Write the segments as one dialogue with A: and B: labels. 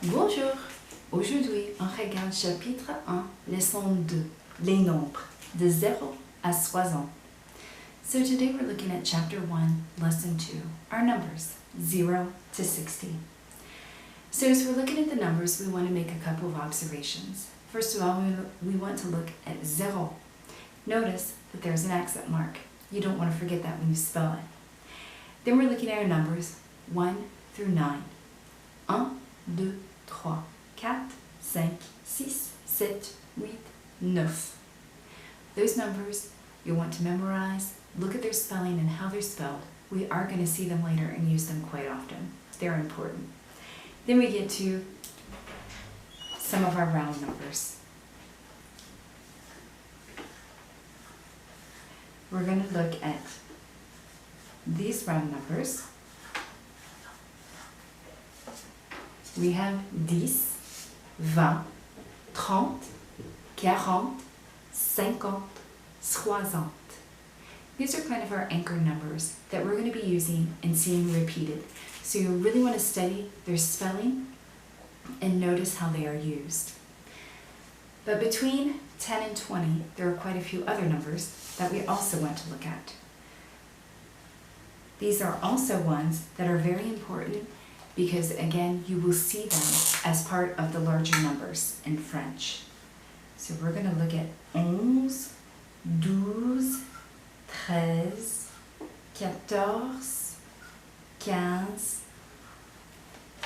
A: Bonjour! Aujourd'hui, on regarde chapitre 1, leçon 2, les nombres, de 0 à 60. So today we're looking at chapter 1, lesson 2, our numbers, 0 to 60. So as we're looking at the numbers, we want to make a couple of observations. First of all, we want to look at 0. Notice that there's an accent mark. You don't want to forget that when you spell it. Then we're looking at our numbers, 1 through 9. 1, 2, 3, 4, 5, 6, 7, 8, 9. Those numbers you want to memorize, look at their spelling and how they're spelled. We are going to see them later and use them quite often. They're important. Then we get to some of our round numbers. We're going to look at these round numbers. We have 10, 20, 30, 40, 50, 60. These are kind of our anchor numbers that we're going to be using and seeing repeated. So you really want to study their spelling and notice how they are used. But between 10 and 20, there are quite a few other numbers that we also want to look at. These are also ones that are very important because, again, you will see them as part of the larger numbers in French. So we're going to look at 11, 12, 13, 14, 15,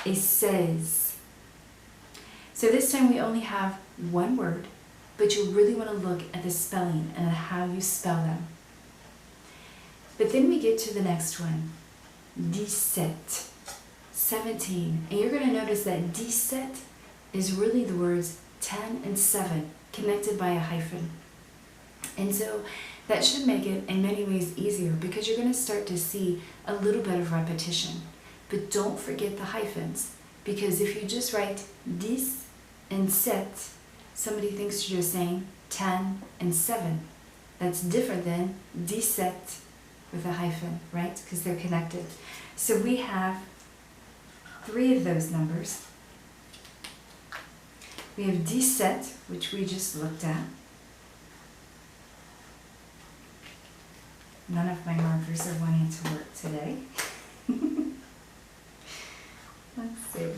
A: et 16. So this time we only have one word, but you really want to look at the spelling and how you spell them. But then we get to the next one, 17, 17. And you're going to notice that 17 is really the words 10 and 7 connected by a hyphen. And so that should make it in many ways easier because you're going to start to see a little bit of repetition. But don't forget the hyphens, because if you just write 10 and 7, somebody thinks you're just saying 10 and 7. That's different than 17 with a hyphen, right? Because they're connected. So we have 3 of those numbers. We have 17, which we just looked at. None of my markers are wanting to work today. Let's see here.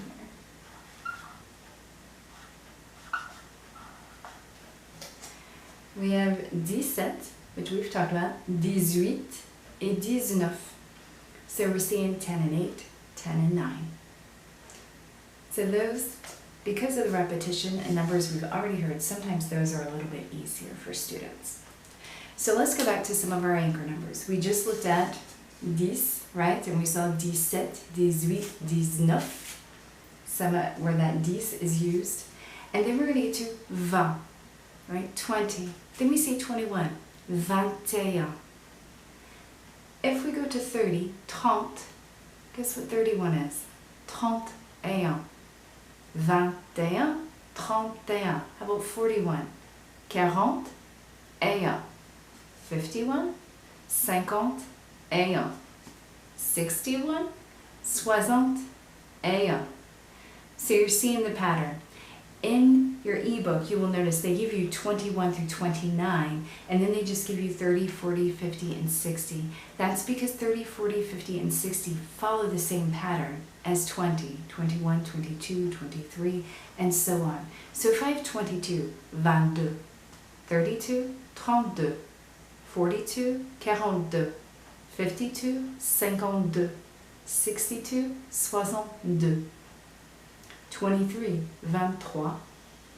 A: We have 17, which we've talked about, 18 et 19. So we're seeing 10 and 8, 10 and 9. So those, because of the repetition and numbers we've already heard, sometimes those are a little bit easier for students. So let's go back to some of our anchor numbers. We just looked at 10, right? And we saw 17, 18, 19, some where that 10 is used. And then we're going to get to 20, right? 20. Then we see 21, 21. If we go to 30, 30, guess what 31 is? 31. 21, 31. How about 41? 41. 51, 51. 61, 61. So you're seeing the pattern. In your ebook, you will notice they give you 21 through 29, and then they just give you 30, 40, 50, and 60. That's because 30, 40, 50, and 60 follow the same pattern as 20, 21, 22, 23, and so on. So if I have 22, 22, 32, 32, 42, 42, 52, 52, 62, 62. 23, 23,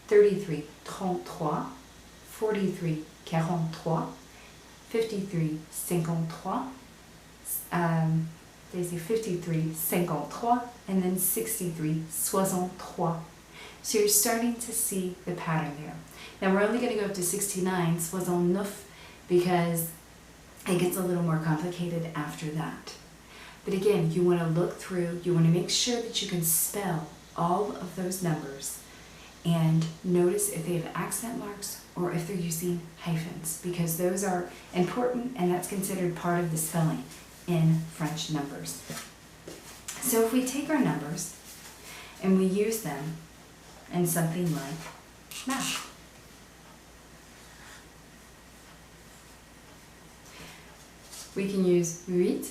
A: 33, 33, 43, 43, 53, 53, there's a 53, 53, and then 63, 63. So you're starting to see the pattern there. Now we're only going to go up to 69, 69, because it gets a little more complicated after that. But again, you want to look through, you want to make sure that you can spell all of those numbers and notice if they have accent marks or if they're using hyphens, because those are important and that's considered part of the spelling in French numbers. So if we take our numbers And we use them in something like math. We can use 8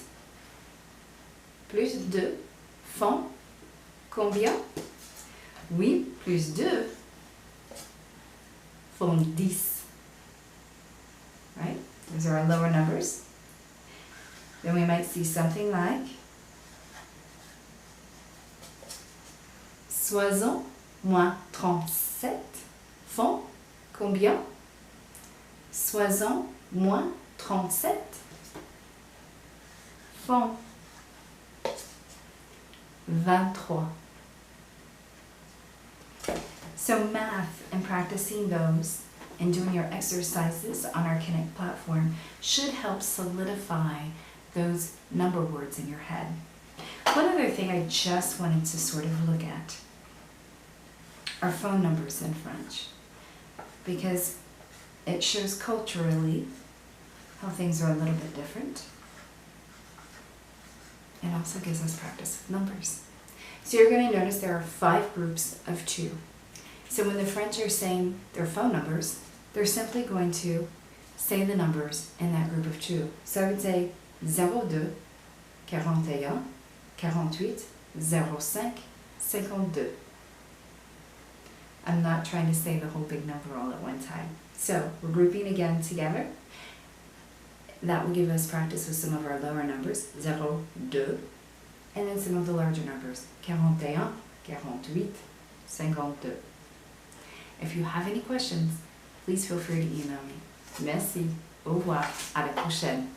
A: plus 2 font combien? 8 plus 2 font 10. Right? Those are our lower numbers. Then we might see something like Soixante moins 37 font combien? Soixante moins 37 font 23. So math and practicing those and doing your exercises on our Connect platform should help solidify those number words in your head. One other thing I just wanted to sort of look at are phone numbers in French, because it shows culturally how things are a little bit different. It also gives us practice with numbers. So you're going to notice there are 5 groups of 2. So when the French are saying their phone numbers, they're simply going to say the numbers in that group of 2. So I would say 02, 41, 48, 05, 52. I'm not trying to say the whole big number all at one time. So we're grouping again together. That will give us practice with some of our lower numbers, 0, 2, and then some of the larger numbers, 41, 48, 52. If you have any questions, please feel free to email me. Merci. Au revoir. À la prochaine.